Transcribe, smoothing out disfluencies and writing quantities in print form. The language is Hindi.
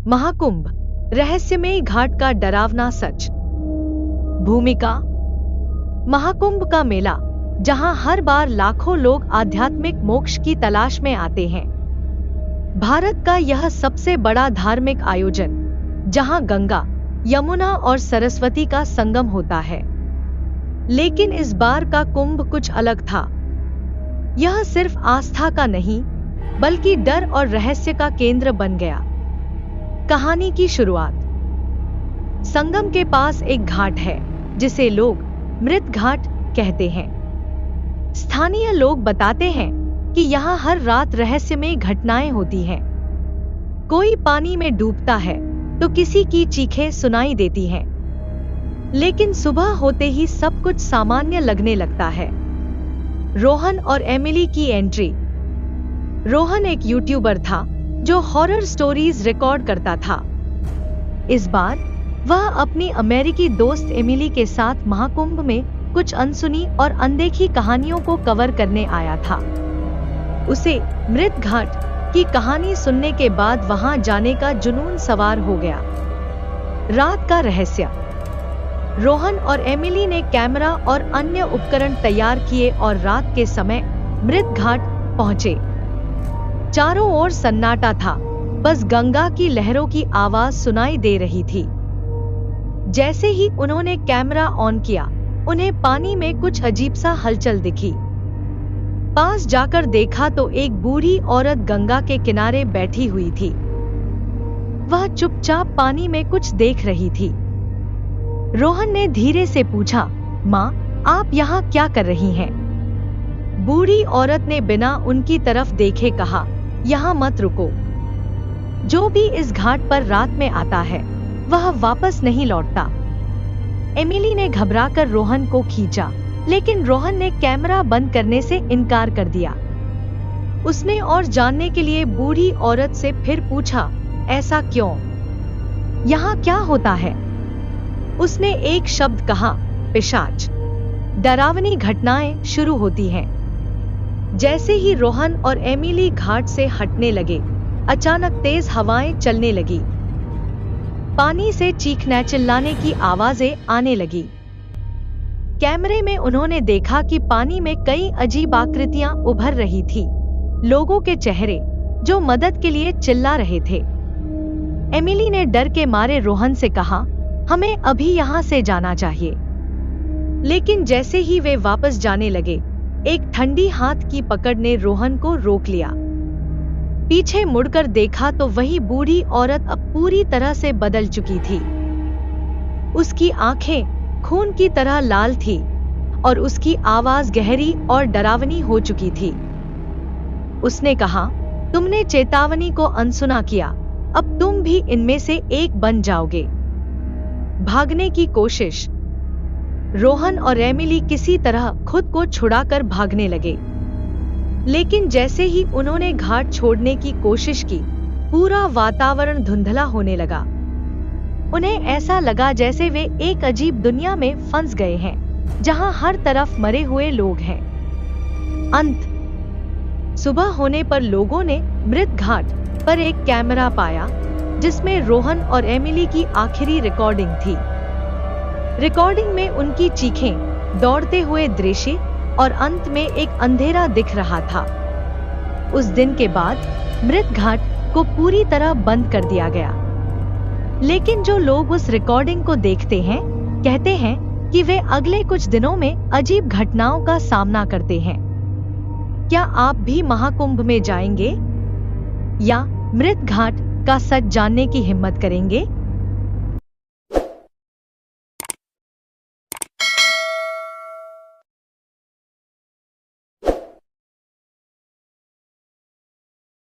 महाकुंभ, रहस्यमयी घाट का डरावना सच। भूमिका। महाकुंभ का मेला, जहां हर बार लाखों लोग आध्यात्मिक मोक्ष की तलाश में आते हैं। भारत का यह सबसे बड़ा धार्मिक आयोजन, जहां गंगा, यमुना और सरस्वती का संगम होता है। लेकिन इस बार का कुंभ कुछ अलग था। यह सिर्फ आस्था का नहीं, बल्कि डर और रहस्य का केंद्र बन गया। कहानी की शुरुआत। संगम के पास एक घाट है, जिसे लोग मृत घाट कहते हैं। स्थानीय लोग बताते हैं कि यहाँ हर रात रहस्यमय घटनाएं होती हैं। कोई पानी में डूबता है तो किसी की चीखें सुनाई देती हैं। लेकिन सुबह होते ही सब कुछ सामान्य लगने लगता है। रोहन और एमिली की एंट्री। रोहन एक यूट्यूबर था जो हॉरर स्टोरीज रिकॉर्ड करता था। इस बार वह अपनी अमेरिकी दोस्त एमिली के साथ महाकुंभ में कुछ अनसुनी और अनदेखी कहानियों को कवर करने आया था। उसे मृत घाट की कहानी सुनने के बाद वहां जाने का जुनून सवार हो गया। रात का रहस्य। रोहन और एमिली ने कैमरा और अन्य उपकरण तैयार किए और रात के समय मृत घाट पहुंचे। चारों ओर सन्नाटा था, बस गंगा की लहरों की आवाज सुनाई दे रही थी। जैसे ही उन्होंने कैमरा ऑन किया, उन्हें पानी में कुछ अजीब सा हलचल दिखी। पास जाकर देखा तो एक बूढ़ी औरत गंगा के किनारे बैठी हुई थी। वह चुपचाप पानी में कुछ देख रही थी। रोहन ने धीरे से पूछा, माँ, आप यहाँ क्या कर रही हैं? बूढ़ी औरत ने बिना उनकी तरफ देखे कहा, यहाँ मत रुको। जो भी इस घाट पर रात में आता है, वह वापस नहीं लौटता। एमिली ने घबराकर रोहन को खींचा, लेकिन रोहन ने कैमरा बंद करने से इनकार कर दिया। उसने और जानने के लिए बूढ़ी औरत से फिर पूछा, ऐसा क्यों? यहाँ क्या होता है? उसने एक शब्द कहा, पिशाच। डरावनी घटनाएं शुरू होती हैं। जैसे ही रोहन और एमिली घाट से हटने लगे, अचानक तेज हवाएं चलने लगी। पानी से चीखने चिल्लाने की आवाजें आने लगी। कैमरे में उन्होंने देखा कि पानी में कई अजीब आकृतियां उभर रही थी। लोगों के चेहरे, जो मदद के लिए चिल्ला रहे थे। एमिली ने डर के मारे रोहन से कहा, हमें अभी यहाँ से जाना चाहिए। लेकिन जैसे ही वे वापस जाने लगे, एक ठंडी हाथ की पकड़ ने रोहन को रोक लिया। पीछे मुड़कर देखा तो वही बूढ़ी औरत अब पूरी तरह से बदल चुकी थी। उसकी आंखें खून की तरह लाल थी और उसकी आवाज गहरी और डरावनी हो चुकी थी। उसने कहा, तुमने चेतावनी को अनसुना किया, अब तुम भी इनमें से एक बन जाओगे। भागने की कोशिश। रोहन और एमिली किसी तरह खुद को छुड़ाकर भागने लगे। लेकिन जैसे ही उन्होंने घाट छोड़ने की कोशिश की, पूरा वातावरण धुंधला होने लगा। उन्हें ऐसा लगा जैसे वे एक अजीब दुनिया में फंस गए हैं, जहां हर तरफ मरे हुए लोग हैं। अंत। सुबह होने पर लोगों ने मृत घाट पर एक कैमरा पाया, जिसमें रोहन और एमिली की आखिरी रिकॉर्डिंग थी। रिकॉर्डिंग में उनकी चीखें, दौड़ते हुए दृश्य और अंत में एक अंधेरा दिख रहा था। उस दिन के बाद मृत घाट को पूरी तरह बंद कर दिया गया। लेकिन जो लोग उस रिकॉर्डिंग को देखते हैं, कहते हैं कि वे अगले कुछ दिनों में अजीब घटनाओं का सामना करते हैं। क्या आप भी महाकुंभ में जाएंगे या मृत घाट का सच जानने की हिम्मत करेंगे?